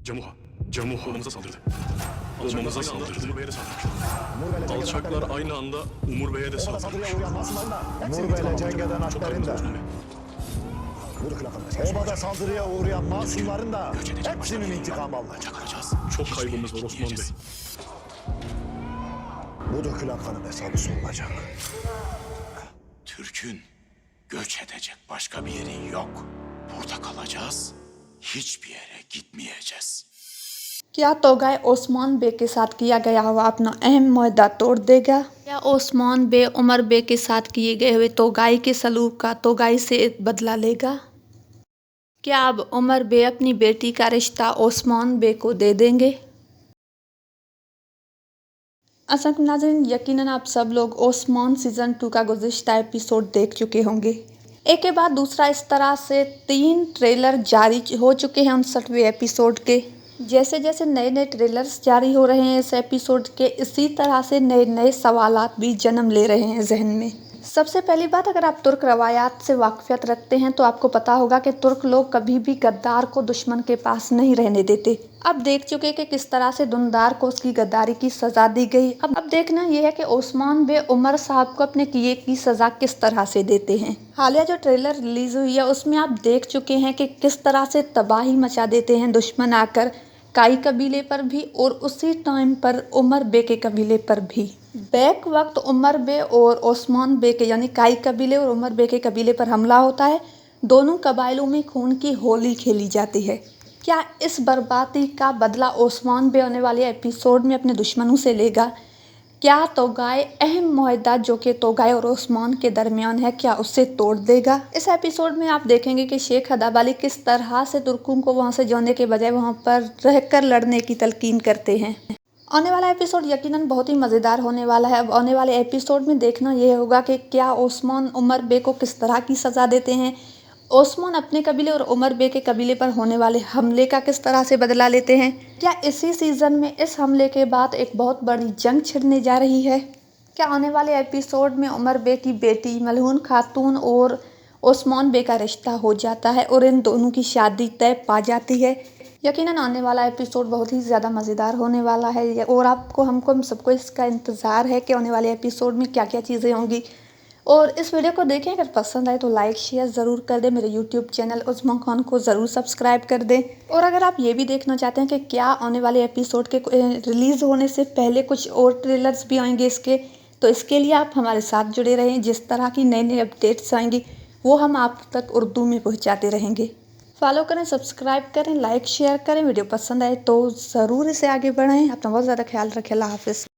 Camuha olmamıza saldırdı. Olmamıza saldırdı. Umur Bey'e de saldırdı. Alçaklar aynı anda Umur Bey'e de saldırmış. Umur Bey'le cenk eden Akber'in de, obada saldırıya uğrayan masumların da hepsinin intikamı alınacak. Çok kaybımız var Osman Bey. Bu dökülen kanın hesabı sorulacak. Türk'ün göç edecek başka bir yeri yok. Burada kalacağız, hiçbir yere gitmeyeceğiz. क्या तोगाई ओस्मान बे के साथ किया गया हुआ अपना अहम मुआहदा तोड़ देगा? क्या ओस्मान बे उमर बे के साथ किए गए हुए तोगाई के सलूक का तोगाई से बदला लेगा? क्या अब उमर बे अपनी बेटी का रिश्ता ओस्मान बे को दे देंगे? असंख्य नाज़रीन, यकीनन आप सब लोग ओस्मान सीज़न 2 का गुज़िश्ता एपिसोड देख चुके होंगे। एक के बाद दूसरा इस तरह से 3 ट्रेलर जारी हो चुके हैं 59वें एपिसोड के। जैसे जैसे नए नए ट्रेलर्स जारी हो रहे हैं इस एपिसोड के, इसी तरह से नए नए सवालात भी जन्म ले रहे हैं जहन में। सबसे पहली बात, अगर आप तुर्क रवायात से वाकफियत रखते हैं तो आपको पता होगा कि तुर्क लोग कभी भी गद्दार को दुश्मन के पास नहीं रहने देते। अब देख चुके कि किस तरह से दुनदार को उसकी गद्दारी की सज़ा दी गई। अब देखना यह है कि ओस्मान बे उमर साहब को अपने किए की सज़ा किस तरह से देते हैं। हालिया जो ट्रेलर रिलीज़ हुई है उसमें आप देख चुके हैं कि किस तरह से तबाही मचा देते हैं दुश्मन आकर काई कबीले पर भी और उसी टाइम पर उमर बे के कबीले पर भी। बैक वक्त उमर बे और ओस्मान बे के यानी काई कबीले और उमर बे के कबीले पर हमला होता है। दोनों कबाइलों में खून की होली खेली जाती है। क्या इस बर्बादी का बदला ओस्मान बे आने वाले एपिसोड में अपने दुश्मनों से लेगा? क्या तोगाई अहम मुआहदा जो कि तोगाई और ओस्मान के दरमियान है, क्या उससे तोड़ देगा? इस एपिसोड में आप देखेंगे कि शेख हदाब अली किस तरह से तुर्कों को वहां से जाने के बजाय वहां पर रहकर लड़ने की तलकीन करते हैं। आने वाला एपिसोड यकीनन बहुत ही मज़ेदार होने वाला है। अब आने वाले एपिसोड में देखना यह होगा कि क्या ओस्मान उमर बे को किस तरह की सज़ा देते हैं, ओस्मान अपने कबीले और उमर बे के कबीले पर होने वाले हमले का किस तरह से बदला लेते हैं। क्या इसी सीज़न में इस हमले के बाद एक बहुत बड़ी जंग छिड़ने जा रही है? क्या आने वाले एपिसोड में उमर बे की बेटी मलहून खातून और ओस्मान बे का रिश्ता हो जाता है और इन दोनों की शादी तय पा जाती है? यकीनन आने वाला एपिसोड बहुत ही ज़्यादा मज़ेदार होने वाला है और आपको हम सबको इसका इंतज़ार है कि आने वाले एपिसोड में क्या क्या चीज़ें होंगी। और इस वीडियो को देखें, अगर पसंद आए तो लाइक शेयर ज़रूर कर दें। मेरे यूट्यूब चैनल उस्मा खान को ज़रूर सब्सक्राइब कर दें। और अगर आप ये भी देखना चाहते हैं कि क्या आने वाले एपिसोड के रिलीज़ होने से पहले कुछ और ट्रेलर्स भी आएंगे इसके, तो इसके लिए आप हमारे साथ जुड़े रहें। जिस तरह की नई नई अपडेट्स आएंगी वो हम आप तक उर्दू में पहुँचाते रहेंगे। फॉलो करें, सब्सक्राइब करें, लाइक शेयर करें। वीडियो पसंद आए तो ज़रूर इसे आगे बढ़ाएँ। अपना बहुत ज़्यादा ख्याल रखें। अल्लाह हाफ़िज़।